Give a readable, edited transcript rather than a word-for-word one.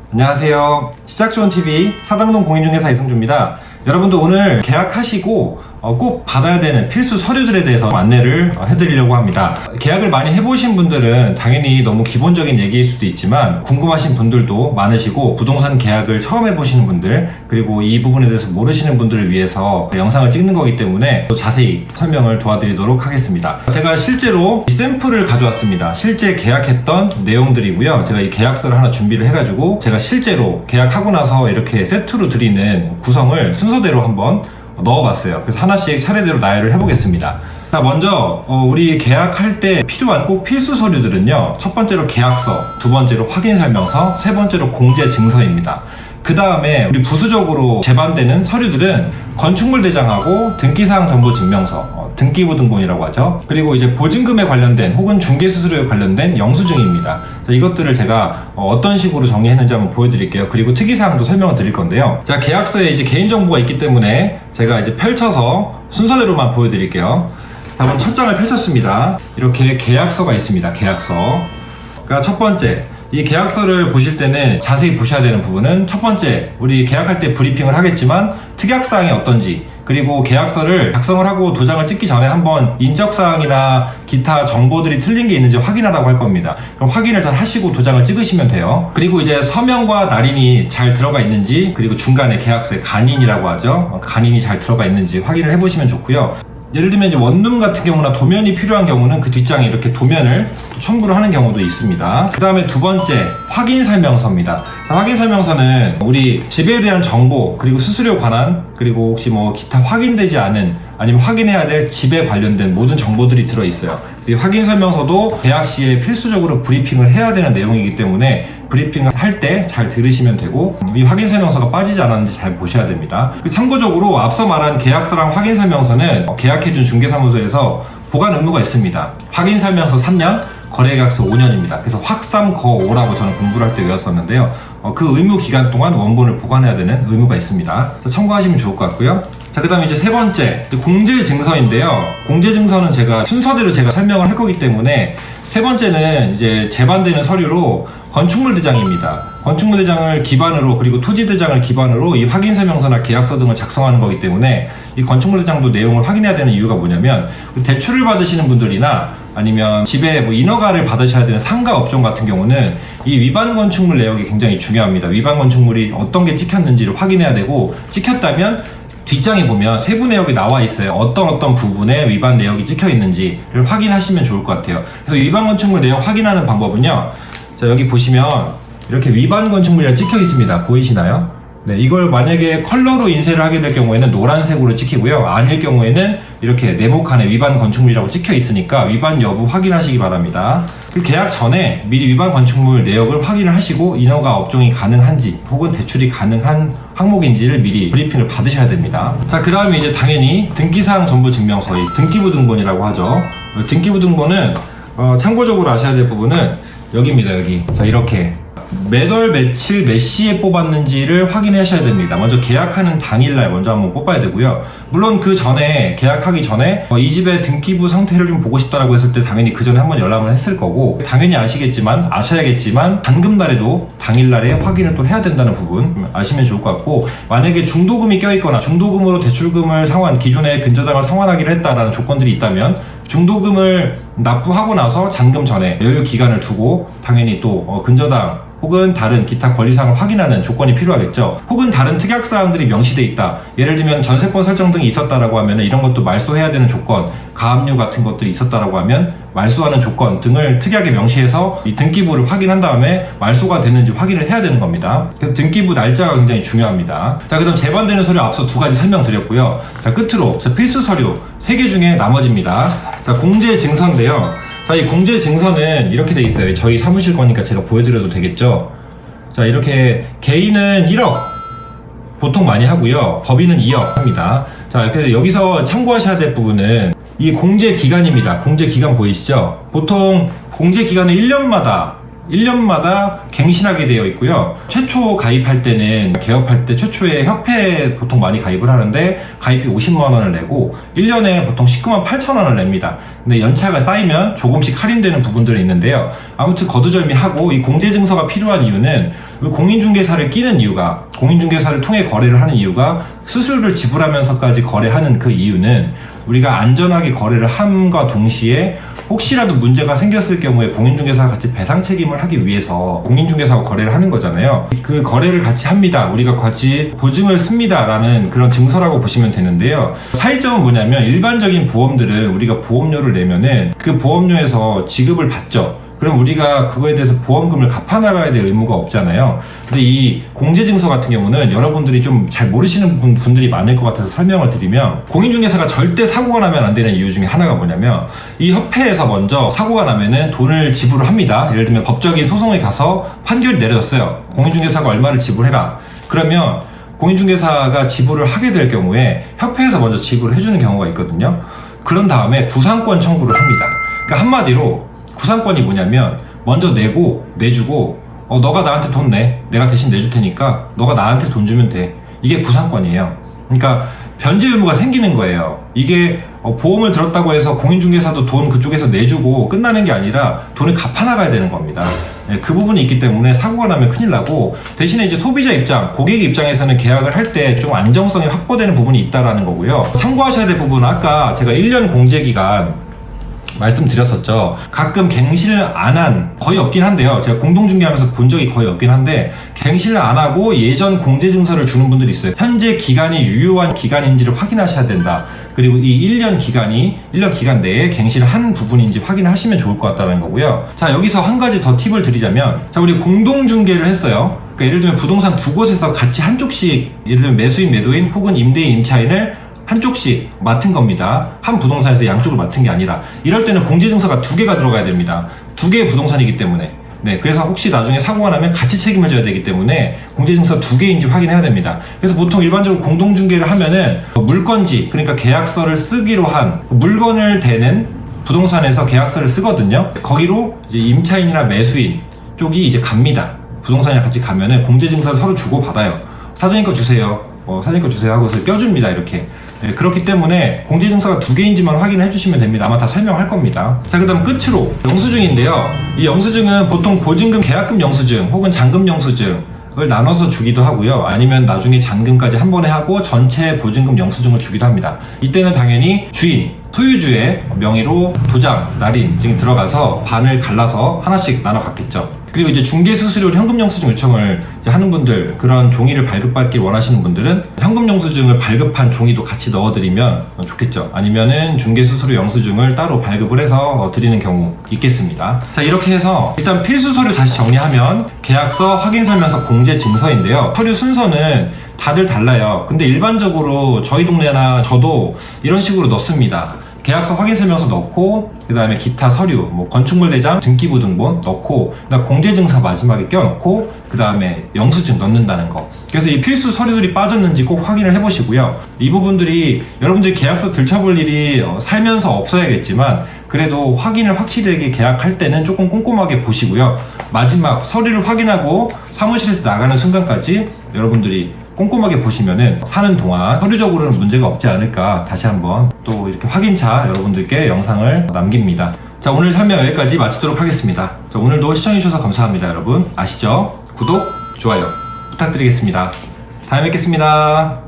안녕하세요. 시작좋은TV 사당동 공인중개사 이승주입니다. 여러분도 오늘 계약하시고 꼭 받아야 되는 필수 서류들에 대해서 안내를 해드리려고 합니다. 계약을 많이 해보신 분들은 당연히 너무 기본적인 얘기일 수도 있지만 궁금하신 분들도 많으시고 부동산 계약을 처음 해보시는 분들 그리고 이 부분에 대해서 모르시는 분들을 위해서 영상을 찍는 거기 때문에 또 자세히 설명을 도와드리도록 하겠습니다. 제가 실제로 이 샘플을 가져왔습니다. 실제 계약했던 내용들이고요. 제가 이 계약서를 하나 준비를 해가지고 제가 실제로 계약하고 나서 이렇게 세트로 드리는 구성을 순서대로 한번 넣어봤어요. 그래서 하나씩 차례대로 나열을 해보겠습니다. 자, 먼저 우리 계약할 때 필요한 꼭 필수 서류들은요, 첫 번째로 계약서, 두 번째로 확인설명서, 세 번째로 공제증서입니다. 그 다음에 우리 부수적으로 제반되는 서류들은 건축물 대장하고 등기사항 정보 증명서, 등기부등본이라고 하죠. 그리고 이제 보증금에 관련된 혹은 중개수수료에 관련된 영수증입니다. 이것들을 제가 어떤 식으로 정리했는지 한번 보여드릴게요. 그리고 특이사항도 설명을 드릴 건데요. 자, 계약서에 이제 개인정보가 있기 때문에 제가 이제 펼쳐서 순서대로만 보여드릴게요. 자, 그럼 첫 장을 펼쳤습니다. 이렇게 계약서가 있습니다. 계약서. 그러니까 첫 번째, 이 계약서를 보실 때는 자세히 보셔야 되는 부분은 첫 번째, 우리 계약할 때 브리핑을 하겠지만 특약사항이 어떤지, 그리고 계약서를 작성을 하고 도장을 찍기 전에 한번 인적사항이나 기타 정보들이 틀린 게 있는지 확인하라고 할 겁니다. 그럼 확인을 잘 하시고 도장을 찍으시면 돼요. 그리고 이제 서명과 날인이 잘 들어가 있는지, 그리고 중간에 계약서에 간인이라고 하죠. 간인이 잘 들어가 있는지 확인을 해보시면 좋고요. 예를 들면 이제 원룸 같은 경우나 도면이 필요한 경우는 그 뒷장에 이렇게 도면을 첨부를 하는 경우도 있습니다. 그 다음에 두 번째, 확인설명서입니다. 확인설명서는 우리 집에 대한 정보, 그리고 수수료 관한, 그리고 혹시 뭐 기타 확인되지 않은, 아니면 확인해야 될 집에 관련된 모든 정보들이 들어있어요. 이 확인설명서도 계약 시에 필수적으로 브리핑을 해야 되는 내용이기 때문에 브리핑을 할 때 잘 들으시면 되고, 이 확인설명서가 빠지지 않았는지 잘 보셔야 됩니다. 참고적으로 앞서 말한 계약서랑 확인설명서는 계약해준 중개사무소에서 보관 의무가 있습니다. 확인설명서 3년, 거래계약서 5년입니다. 그래서 확3거5라고 저는 공부를 할 때 외웠었는데요. 그 의무 기간 동안 원본을 보관해야 되는 의무가 있습니다. 참고하시면 좋을 것 같고요. 자, 그 다음에 이제 세 번째, 공제증서인데요. 공제증서는 제가 순서대로 제가 설명을 할 거기 때문에 세 번째는 이제 제반되는 서류로 건축물 대장입니다. 건축물 대장을 기반으로, 그리고 토지 대장을 기반으로 이 확인설명서나 계약서 등을 작성하는 거기 때문에 이 건축물 대장도 내용을 확인해야 되는 이유가 뭐냐면, 대출을 받으시는 분들이나 아니면 집에 뭐 인허가를 받으셔야 되는 상가 업종 같은 경우는 이 위반 건축물 내역이 굉장히 중요합니다. 위반 건축물이 어떤 게 찍혔는지를 확인해야 되고, 찍혔다면 뒷장에 보면 세부 내역이 나와 있어요. 어떤 부분에 위반 내역이 찍혀 있는지를 확인하시면 좋을 것 같아요. 그래서 위반 건축물 내역 확인하는 방법은요, 자, 여기 보시면 이렇게 위반 건축물이라 찍혀 있습니다. 보이시나요? 네, 이걸 만약에 컬러로 인쇄를 하게 될 경우에는 노란색으로 찍히고요. 아닐 경우에는 이렇게 네모칸에 위반 건축물이라고 찍혀 있으니까 위반 여부 확인하시기 바랍니다. 그 계약 전에 미리 위반 건축물 내역을 확인을 하시고 인허가 업종이 가능한지 혹은 대출이 가능한 항목인지를 미리 브리핑을 받으셔야 됩니다. 자, 그 다음에 이제 당연히 등기사항 정보 증명서, 등기부등본이라고 하죠. 등기부등본은 참고적으로 아셔야 될 부분은 여기입니다. 여기. 자, 이렇게 몇 월 며칠 몇 시에 뽑았는지를 확인하셔야 됩니다. 먼저 계약하는 당일날 먼저 한번 뽑아야 되고요. 물론 그 전에, 계약하기 전에 이 집의 등기부 상태를 좀 보고 싶다라고 했을 때 당연히 그 전에 한번 연락을 했을 거고, 당연히 아셔야겠지만 잔금날에도 당일날에 확인을 또 해야 된다는 부분 아시면 좋을 것 같고, 만약에 중도금이 껴있거나 중도금으로 대출금을 기존에 근저당을 상환하기로 했다라는 조건들이 있다면 중도금을 납부하고 나서 잔금 전에 여유 기간을 두고 당연히 또 근저당 혹은 다른 기타 권리사항을 확인하는 조건이 필요하겠죠. 혹은 다른 특약사항들이 명시돼 있다. 예를 들면 전세권 설정 등이 있었다라고 하면 이런 것도 말소해야 되는 조건, 가압류 같은 것들이 있었다라고 하면 말소하는 조건 등을 특약에 명시해서 이 등기부를 확인한 다음에 말소가 됐는지 확인을 해야 되는 겁니다. 그래서 등기부 날짜가 굉장히 중요합니다. 자, 그다음 제반되는 서류 앞서 두 가지 설명드렸고요. 자, 끝으로 필수 서류 3개 중에 나머지입니다. 자, 공제증서인데요. 자, 이 공제증서는 이렇게 돼 있어요. 저희 사무실 거니까 제가 보여드려도 되겠죠. 자, 이렇게 개인은 1억 보통 많이 하고요. 법인은 2억 합니다. 자, 그래서 여기서 참고하셔야 될 부분은 이 공제기간입니다. 공제기간 보이시죠? 보통 공제기간은 1년마다 1년마다 갱신하게 되어 있고요. 최초 가입할 때는 개업할 때 최초에 협회에 보통 많이 가입을 하는데 가입비 50만 원을 내고 1년에 보통 19만 8천 원을 냅니다. 근데 연차가 쌓이면 조금씩 할인되는 부분들이 있는데요. 아무튼 거두절미하고 이 공제증서가 필요한 이유는 공인중개사를 끼는 이유가, 공인중개사를 통해 거래를 하는 이유가, 수수료를 지불하면서까지 거래하는 그 이유는 우리가 안전하게 거래를 함과 동시에 혹시라도 문제가 생겼을 경우에 공인중개사가 같이 배상 책임을 하기 위해서 공인중개사와 거래를 하는 거잖아요. 그 거래를 같이 합니다. 우리가 같이 보증을 씁니다 라는 그런 증서라고 보시면 되는데요. 차이점은 뭐냐면 일반적인 보험들은 우리가 보험료를 내면은 그 보험료에서 지급을 받죠. 그럼 우리가 그거에 대해서 보험금을 갚아나가야 될 의무가 없잖아요. 근데 이 공제증서 같은 경우는 여러분들이 좀 잘 모르시는 분들이 많을 것 같아서 설명을 드리면, 공인중개사가 절대 사고가 나면 안 되는 이유 중에 하나가 뭐냐면, 이 협회에서 먼저 사고가 나면은 돈을 지불을 합니다. 예를 들면 법적인 소송에 가서 판결이 내려졌어요. 공인중개사가 얼마를 지불해라. 그러면 공인중개사가 지불을 하게 될 경우에 협회에서 먼저 지불을 해주는 경우가 있거든요. 그런 다음에 구상권 청구를 합니다. 그러니까 한마디로 구상권이 뭐냐면, 먼저 내주고 너가 나한테 돈 내, 내가 대신 내줄 테니까 너가 나한테 돈 주면 돼. 이게 구상권이에요. 그러니까 변제 의무가 생기는 거예요. 이게 보험을 들었다고 해서 공인중개사도 돈 그쪽에서 내주고 끝나는 게 아니라 돈을 갚아나가야 되는 겁니다. 그 부분이 있기 때문에 사고가 나면 큰일 나고, 대신에 이제 소비자 입장, 고객 입장에서는 계약을 할 때 좀 안정성이 확보되는 부분이 있다라는 거고요. 참고하셔야 될 부분은 아까 제가 1년 공제기간 말씀드렸었죠. 가끔 갱신을 안 한, 거의 없긴 한데요. 제가 공동중개하면서 본 적이 거의 없긴 한데, 갱신을 안 하고 예전 공제증서를 주는 분들이 있어요. 현재 기간이 유효한 기간인지를 확인하셔야 된다. 그리고 이 1년 기간 내에 갱신을 한 부분인지 확인하시면 좋을 것 같다는 거고요. 자, 여기서 한 가지 더 팁을 드리자면, 자, 우리 공동중개를 했어요. 그러니까 예를 들면 부동산 두 곳에서 같이 한쪽씩, 예를 들면 매수인, 매도인 혹은 임대인, 임차인을 한쪽씩 맡은 겁니다. 한 부동산에서 양쪽을 맡은 게 아니라, 이럴 때는 공제증서가 2개가 들어가야 됩니다. 2개의 부동산이기 때문에. 네, 그래서 혹시 나중에 사고가 나면 같이 책임을 져야 되기 때문에 공제증서 2개인지 확인해야 됩니다. 그래서 보통 일반적으로 공동중개를 하면은 물건지, 그러니까 계약서를 쓰기로 한 물건을 대는 부동산에서 계약서를 쓰거든요. 거기로 이제 임차인이나 매수인 쪽이 이제 갑니다. 부동산이랑 같이 가면은 공제증서를 서로 주고받아요. 사장님 거 주세요. 사장님 거 주세요 하고서 껴줍니다. 이렇게. 네, 그렇기 때문에 공제증서가 2개인지만 확인을 해주시면 됩니다. 아마 다 설명할 겁니다. 자, 그 다음 끝으로 영수증인데요. 이 영수증은 보통 보증금 계약금 영수증 혹은 잔금 영수증을 나눠서 주기도 하고요. 아니면 나중에 잔금까지 한 번에 하고 전체 보증금 영수증을 주기도 합니다. 이때는 당연히 주인, 소유주의 명의로 도장, 날인 등이 들어가서 반을 갈라서 하나씩 나눠 갖겠죠. 그리고 이제 중개수수료 현금영수증 요청을 이제 하는 분들, 그런 종이를 발급받길 원하시는 분들은 현금영수증을 발급한 종이도 같이 넣어드리면 좋겠죠. 아니면은 중개수수료 영수증을 따로 발급을 해서 드리는 경우 있겠습니다. 자, 이렇게 해서 일단 필수 서류 다시 정리하면, 계약서, 확인설명서, 공제증서인데요. 서류 순서는 다들 달라요. 근데 일반적으로 저희 동네나 저도 이런 식으로 넣습니다. 계약서 확인설명서 넣고, 그 다음에 기타 서류, 건축물 대장, 등기부등본 넣고, 그다음 공제증서 마지막에 껴넣고, 그 다음에 영수증 넣는다는 거. 그래서 이 필수 서류들이 빠졌는지 꼭 확인을 해보시고요. 이 부분들이 여러분들이 계약서 들춰볼 일이 살면서 없어야겠지만, 그래도 확인을 확실하게 계약할 때는 조금 꼼꼼하게 보시고요. 마지막 서류를 확인하고 사무실에서 나가는 순간까지 여러분들이 꼼꼼하게 보시면은 사는 동안 서류적으로는 문제가 없지 않을까, 다시 한번 또 이렇게 확인차 여러분들께 영상을 남깁니다. 자, 오늘 설명 여기까지 마치도록 하겠습니다. 자, 오늘도 시청해주셔서 감사합니다. 여러분 아시죠? 구독, 좋아요 부탁드리겠습니다. 다음에 뵙겠습니다.